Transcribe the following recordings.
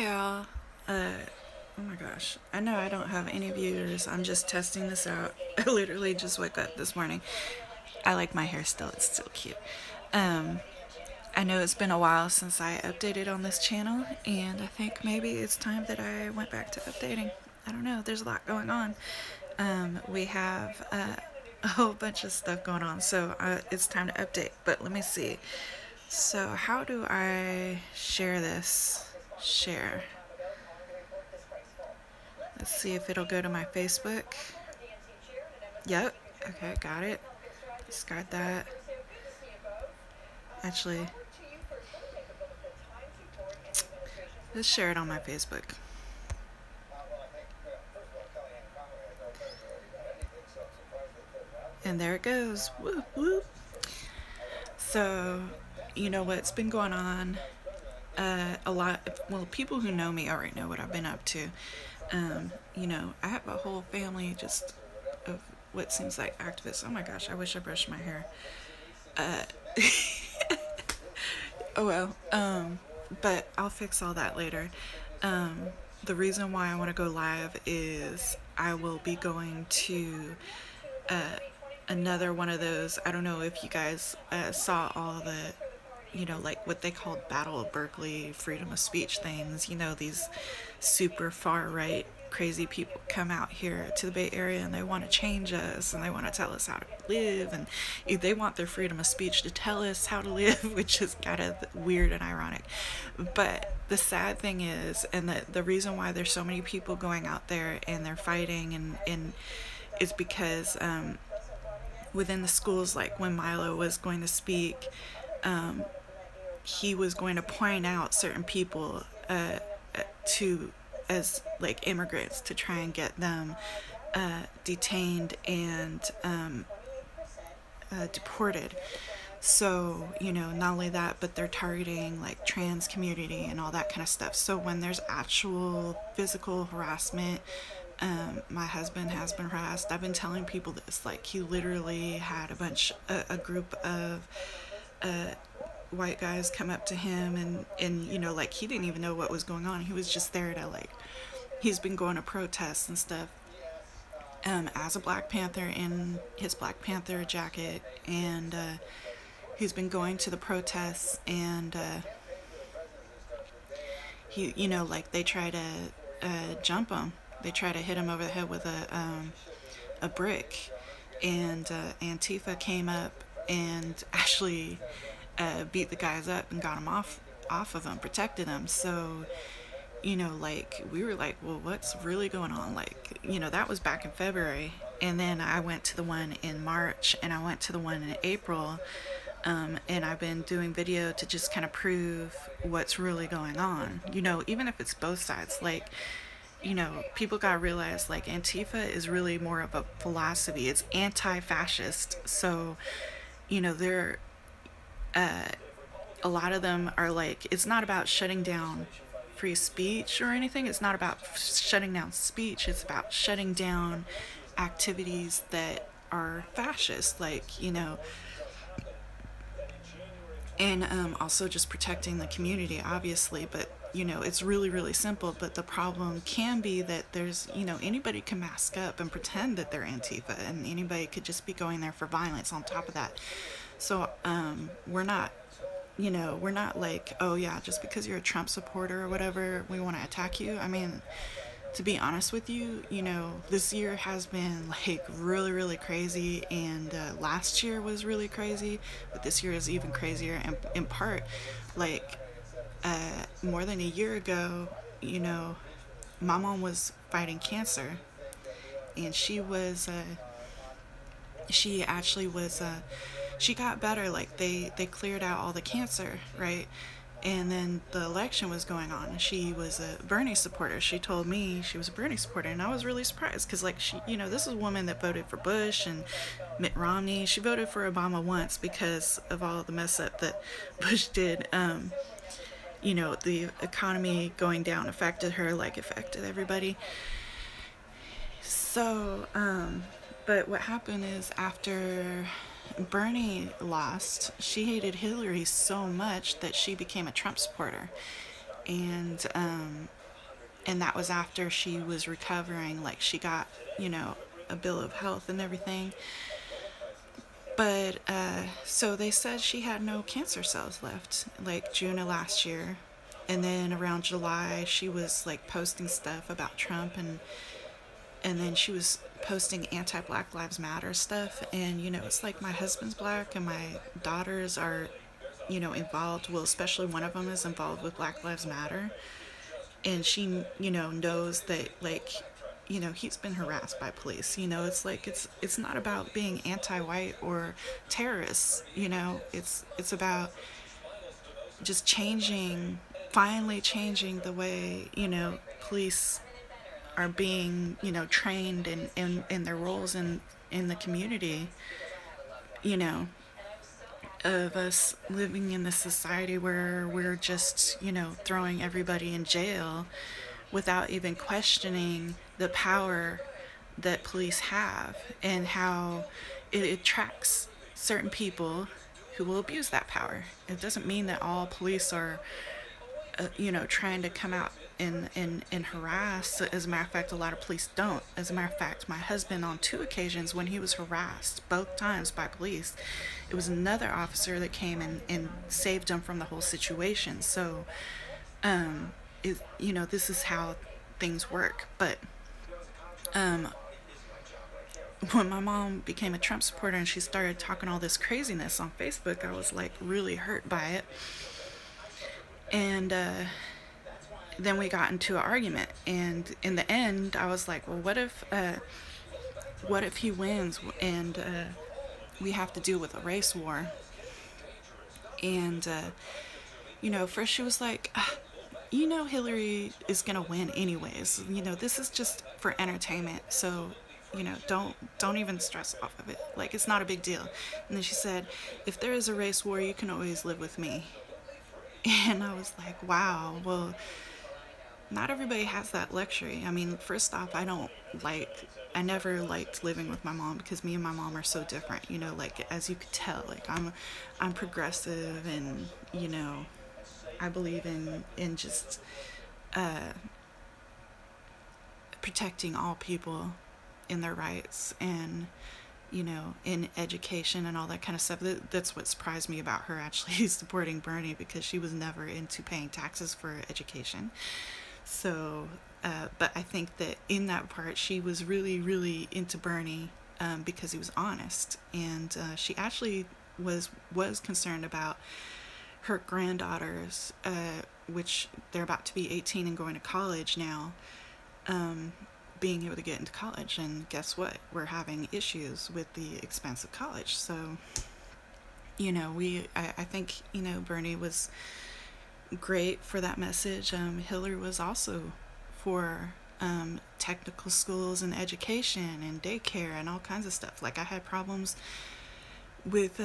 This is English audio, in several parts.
Hi y'all. Oh my gosh. I know I don't have any viewers. I'm just testing this out. I literally just woke up this morning. I like my hair still. It's still cute. I know it's been a while since I updated on this channel, and I think maybe it's time that I went back to updating. I don't know. There's a lot going on. We have a whole bunch of stuff going on, so it's time to update. But let me see. So how do I share this? Share. Let's see if it'll go to my Facebook. Yep. Okay, got it. Discard that. Actually, let's share it on my Facebook. And there it goes. Whoop, whoop. So, you know what's been going on? A lot. Well, people who know me already know what I've been up to. You know, I have a whole family just of what seems like activists. Oh my gosh, I wish I brushed my hair. Oh well. But I'll fix all that later. The reason why I want to go live is I will be going to another one of those. I don't know if you guys saw all the, you know, like what they called Battle of Berkeley, freedom of speech things. You know, these super far right crazy people come out here to the Bay Area and they want to change us and they want to tell us how to live, and they want their freedom of speech to tell us how to live, which is kind of weird and ironic. But the sad thing is, and the reason why there's so many people going out there and they're fighting and is because within the schools, like when Milo was going to speak, he was going to point out certain people to as like immigrants to try and get them detained and deported. So, you know, not only that, but they're targeting like trans community and all that kind of stuff. So when there's actual physical harassment, my husband has been harassed. I've been telling people this, like he literally had a group of white guys come up to him and you know, like he didn't even know what was going on. He was just there to like, he's been going to protests and stuff as a Black Panther in his Black Panther jacket, and he's been going to the protests, and he, you know, like they try to jump him. They try to hit him over the head with a brick, and Antifa came up and actually beat the guys up and got him off of him, protected him. So, you know, like we were like, well, what's really going on? Like, you know, that was back in February, and then I went to the one in March, and I went to the one in April, and I've been doing video to just kind of prove what's really going on. You know, even if it's both sides, like, you know, people gotta realize like Antifa is really more of a philosophy. It's anti-fascist. So, you know, they're a lot of them are like, it's not about shutting down free speech or anything. It's not about shutting down speech. It's about shutting down activities that are fascist, like, you know, and also just protecting the community, obviously. But, you know, it's really, really simple. But the problem can be that there's, you know, anybody can mask up and pretend that they're Antifa, and anybody could just be going there for violence on top of that. So we're not, you know, we're not like, oh yeah, just because you're a Trump supporter or whatever, we want to attack you. I mean, to be honest with you, you know, this year has been like really, really crazy, and last year was really crazy, but this year is even crazier. And in part, like more than a year ago, you know, my mom was fighting cancer, and she actually was she got better. Like they cleared out all the cancer, right? And then the election was going on, and she was a Bernie supporter. She told me she was a Bernie supporter, and I was really surprised because, like, she, you know, this is a woman that voted for Bush and Mitt Romney. She voted for Obama once because of all the mess up that Bush did. You know, the economy going down affected her, like affected everybody. So, but what happened is after Bernie lost, she hated Hillary so much that she became a Trump supporter. and that was after she was recovering. Like, she got, a bill of health and everything. But so they said she had no cancer cells left, like June of last year. And then around July, she was like posting stuff about Trump, and then she was posting anti-Black Lives Matter stuff. And it's like my husband's black and my daughters are, involved. Well, especially one of them is involved with Black Lives Matter, and she, knows that, like, he's been harassed by police. It's like it's not about being anti-white or terrorists. It's about just finally changing the way police are being trained in their roles in the community. You know, of us living in this society where we're just throwing everybody in jail without even questioning the power that police have, and how it attracts certain people who will abuse that power. It doesn't mean that all police are, trying to come out and harass. As a matter of fact, a lot of police don't. As a matter of fact, my husband, on 2 occasions when he was harassed, both times by police, it was another officer that came and saved him from the whole situation. So, this is how things work. But when my mom became a Trump supporter and she started talking all this craziness on Facebook, I was like really hurt by it. And then we got into an argument, and in the end I was like, well, what if he wins and we have to deal with a race war? And first she was like, Hillary is gonna win anyways. This is just for entertainment, so don't even stress off of it. Like, it's not a big deal. And then she said, if there is a race war, you can always live with me. And I was like, wow, well, not everybody has that luxury. I mean, first off, I never liked living with my mom because me and my mom are so different. Like, as you could tell, like, I'm progressive, and I believe in just protecting all people in their rights, and in education and all that kind of stuff. That's what surprised me about her actually supporting Bernie, because she was never into paying taxes for education. So, but I think that in that part, she was really, really into Bernie because he was honest, and she actually was concerned about her granddaughters, which they're about to be 18 and going to college now, being able to get into college. And guess what? We're having issues with the expense of college. So, I think, Bernie was great for that message. Hillary was also for technical schools and education and daycare and all kinds of stuff. Like, I had problems with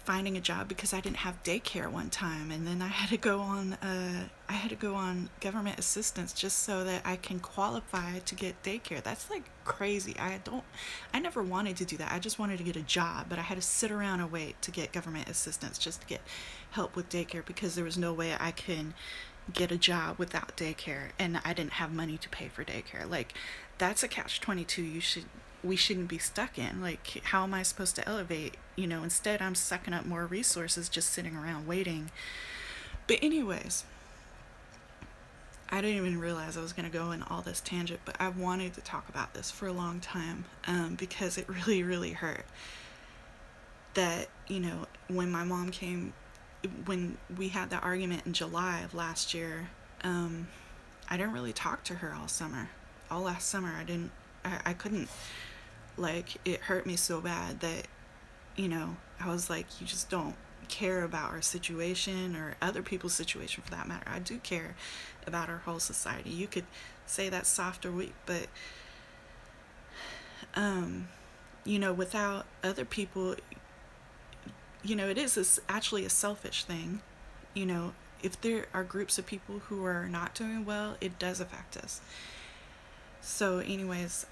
finding a job because I didn't have daycare one time, and then I had to go on government assistance just so that I can qualify to get daycare. That's like crazy. I never wanted to do that. I just wanted to get a job, but I had to sit around and wait to get government assistance just to get help with daycare, because there was no way I could get a job without daycare, and I didn't have money to pay for daycare. Like, that's a catch-22 we shouldn't be stuck in. Like, how am I supposed to elevate? Instead I'm sucking up more resources just sitting around waiting. But anyways, I didn't even realize I was going to go in all this tangent, but I wanted to talk about this for a long time, because it really, really hurt that, when my mom came, when we had that argument in July of last year, I didn't really talk to her all summer. All last summer I couldn't. Like, it hurt me so bad that, I was like, you just don't care about our situation, or other people's situation for that matter. I do care about our whole society. You could say that's soft or weak, but, without other people, it is actually a selfish thing. If there are groups of people who are not doing well, it does affect us. So anyways,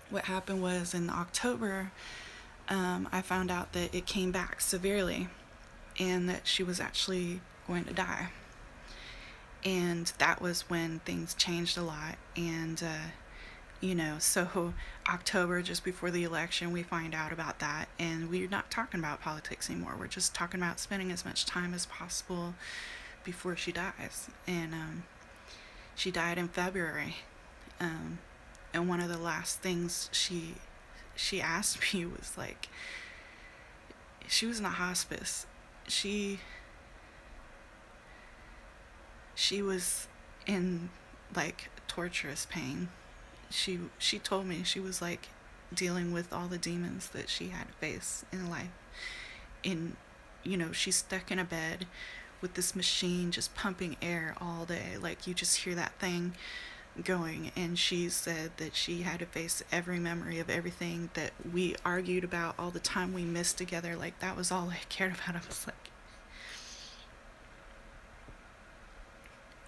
what happened was in October, I found out that it came back severely, and that she was actually going to die. And that was when things changed a lot. And so October, just before the election, we find out about that, and we're not talking about politics anymore. We're just talking about spending as much time as possible before she dies. And she died in February. And one of the last things she asked me was like, she was in a hospice. She was in like torturous pain. She told me she was like dealing with all the demons that she had to face in life. And she's stuck in a bed with this machine just pumping air all day. Like, you just hear that thing going. And she said that she had to face every memory of everything that we argued about, all the time we missed together. Like, that was all I cared about. I was like,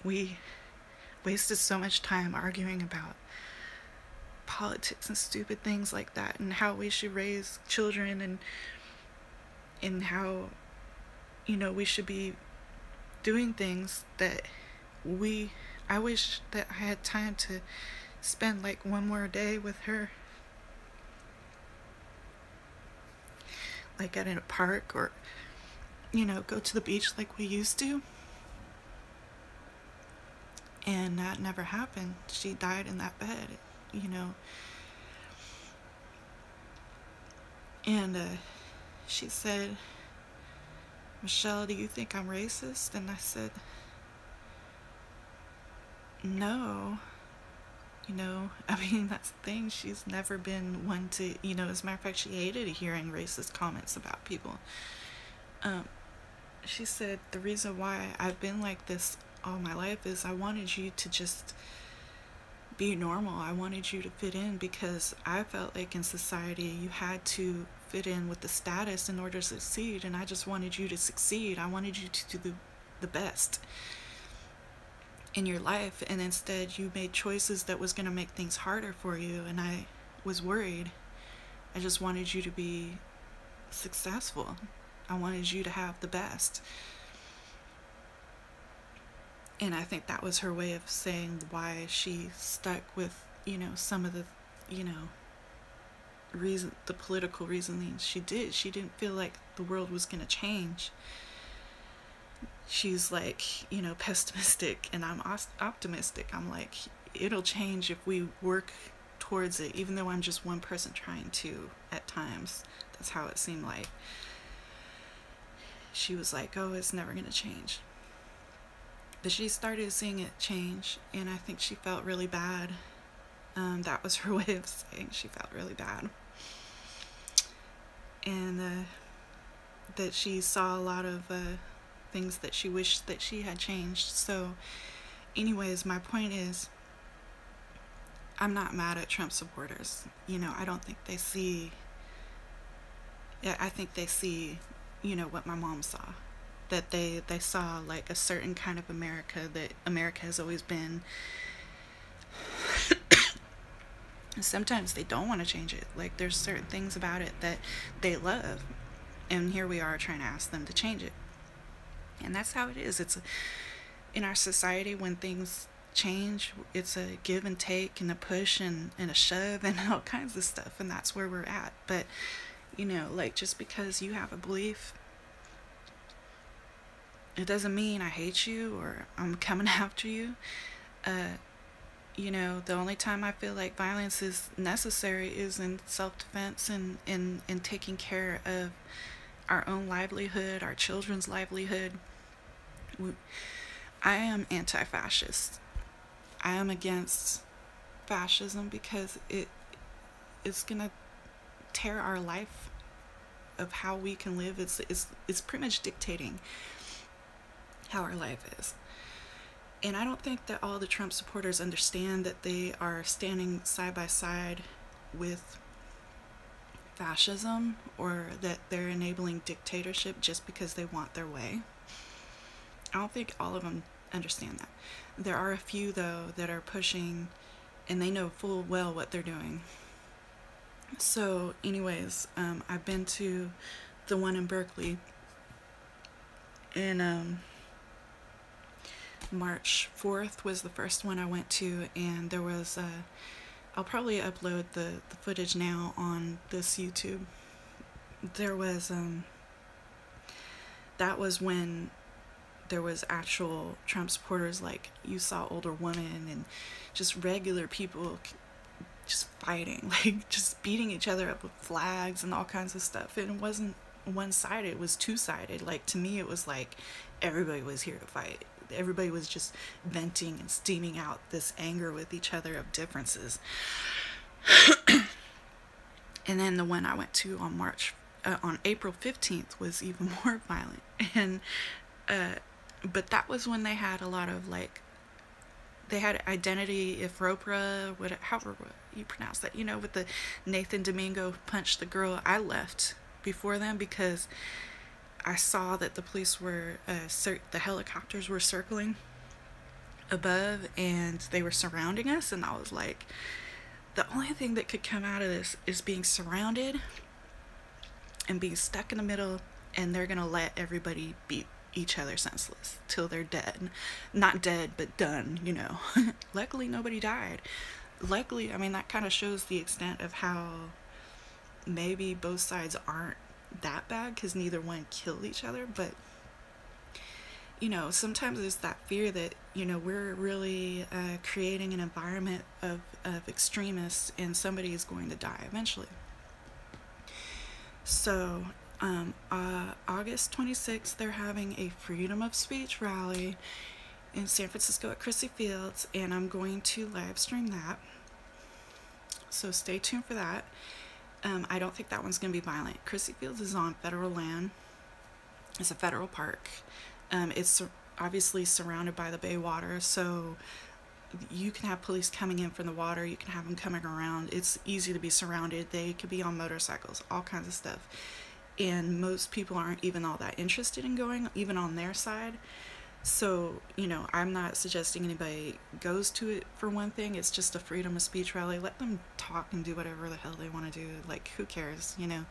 we wasted so much time arguing about politics and stupid things like that, and how we should raise children, and how we should be doing things that I wish that I had time to spend like one more day with her, like at a park, or go to the beach like we used to. And that never happened. She died in that bed, And she said, "Michelle, do you think I'm racist?" And I said, "No. I mean, that's the thing. She's never been one to, as a matter of fact, she hated hearing racist comments about people." She said, "The reason why I've been like this all my life is I wanted you to just be normal. I wanted you to fit in, because I felt like in society you had to fit in with the status in order to succeed, and I just wanted you to succeed. I wanted you to do the best in your life, and instead you made choices that was going to make things harder for you, and I was worried. I just wanted you to be successful. I wanted you to have the best." And I think that was her way of saying why she stuck with, some of the, the political reasoning she did. She didn't feel like the world was going to change. She's like, pessimistic, and I'm optimistic. I'm like, it'll change if we work towards it, even though I'm just one person trying to at times. That's how it seemed like. She was like, "Oh, it's never going to change." But she started seeing it change, and I think she felt really bad. That was her way of saying she felt really bad. And that she saw a lot of things that she wished that she had changed. So anyways, my point is, I'm not mad at Trump supporters. I don't think they see... I think they see, what my mom saw. That they saw like a certain kind of America that America has always been. Sometimes they don't want to change it. Like, there's certain things about it that they love, and here we are trying to ask them to change it. And that's how it is. It's in our society, when things change, it's a give and take, and a push, and a shove, and all kinds of stuff, and that's where we're at. But like, just because you have a belief, it doesn't mean I hate you or I'm coming after you. The only time I feel like violence is necessary is in self-defense, and in taking care of our own livelihood, our children's livelihood. I am anti-fascist. I am against fascism because it's gonna tear our life of how we can live. It's pretty much dictating how our life is. And I don't think that all the Trump supporters understand that they are standing side by side with fascism, or that they're enabling dictatorship just because they want their way. I don't think all of them understand that. There are a few, though, that are pushing, and they know full well what they're doing. So anyways, I've been to the one in Berkeley, and March 4th was the first one I went to, and there was I'll probably upload the footage now on this YouTube. There was that was when there was actual Trump supporters, like you saw older women and just regular people just fighting, like just beating each other up with flags and all kinds of stuff. And it wasn't one-sided, it was two-sided. Like, to me, it was like everybody was here to fight. Everybody was just venting and steaming out this anger with each other of differences. And then the one I went to on April 15th was even more violent. And but that was when they had a lot of, like, they had identity Ifropra, however you pronounce that, you know, with the Nathan Domingo punched the girl. I left before them because I saw that the police were, the helicopters were circling above and they were surrounding us, and I was like, the only thing that could come out of this is being surrounded and being stuck in the middle, and they're gonna let everybody beat each other senseless till they're dead. Not dead, but done, you know. Luckily nobody died. Luckily, I mean, that kind of shows the extent of how maybe both sides aren't that bad, because neither one killed each other. But you know, sometimes there's that fear that, you know, we're really creating an environment of extremists, and somebody is going to die eventually. So August 26th, they're having a freedom of speech rally in San Francisco at Crissy Fields, and I'm going to live stream that, so stay tuned for that. I don't think that one's going to be violent. Crissy Fields is on federal land. It's a federal park. It's obviously surrounded by the Bay Water, so you can have police coming in from the water, you can have them coming around. It's easy to be surrounded. They could be on motorcycles, all kinds of stuff. And most people aren't even all that interested in going, even on their side. So, you know, I'm not suggesting anybody goes to it for one thing. It's just a freedom of speech rally. Let them talk and do whatever the hell they want to do. Like, who cares, you know?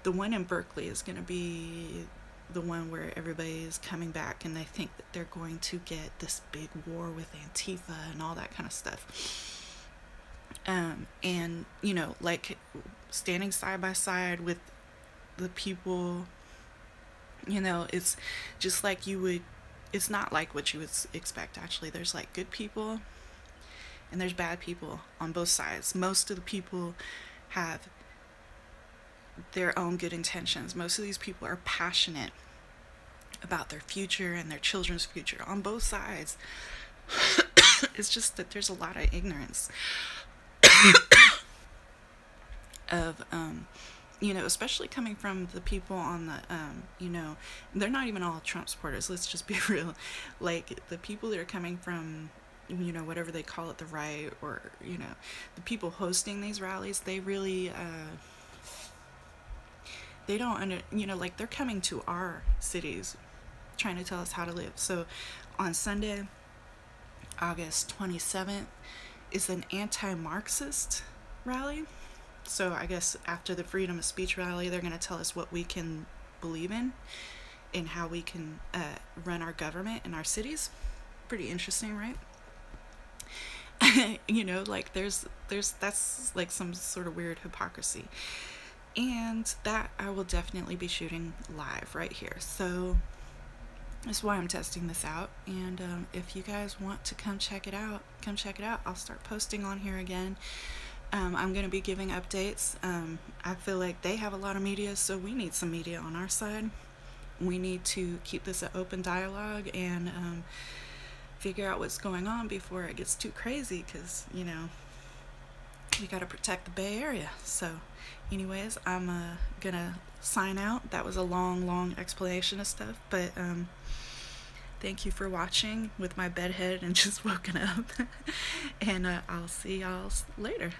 The one in Berkeley is going to be the one where everybody is coming back, and they think that they're going to get this big war with Antifa and all that kind of stuff. And, you know, like, standing side by side with the people, you know, it's just like you would, it's not like what you would expect, actually. There's, like, good people and there's bad people on both sides. Most of the people have their own good intentions. Most of these people are passionate about their future and their children's future on both sides. It's just that there's a lot of ignorance of, you know, especially coming from the people on the, you know, they're not even all Trump supporters, let's just be real. Like, the people that are coming from, you know, whatever they call it, the right, or, you know, the people hosting these rallies, they really, they don't you know, like, they're coming to our cities trying to tell us how to live. So on Sunday, August 27th, is an anti-Marxist rally. So I guess after the freedom of speech rally, they're going to tell us what we can believe in and how we can run our government in our cities. Pretty interesting, right? You know, like, there's that's like some sort of weird hypocrisy. And that I will definitely be shooting live right here. So that's why I'm testing this out. And if you guys want to come check it out, come check it out. I'll start posting on here again. I'm going to be giving updates. I feel like they have a lot of media, so we need some media on our side. We need to keep this an open dialogue and figure out what's going on before it gets too crazy, because, you know, we got to protect the Bay Area. So anyways, I'm gonna sign out. That was a long explanation of stuff, but thank you for watching with my bedhead and just woken up. And I'll see y'all later.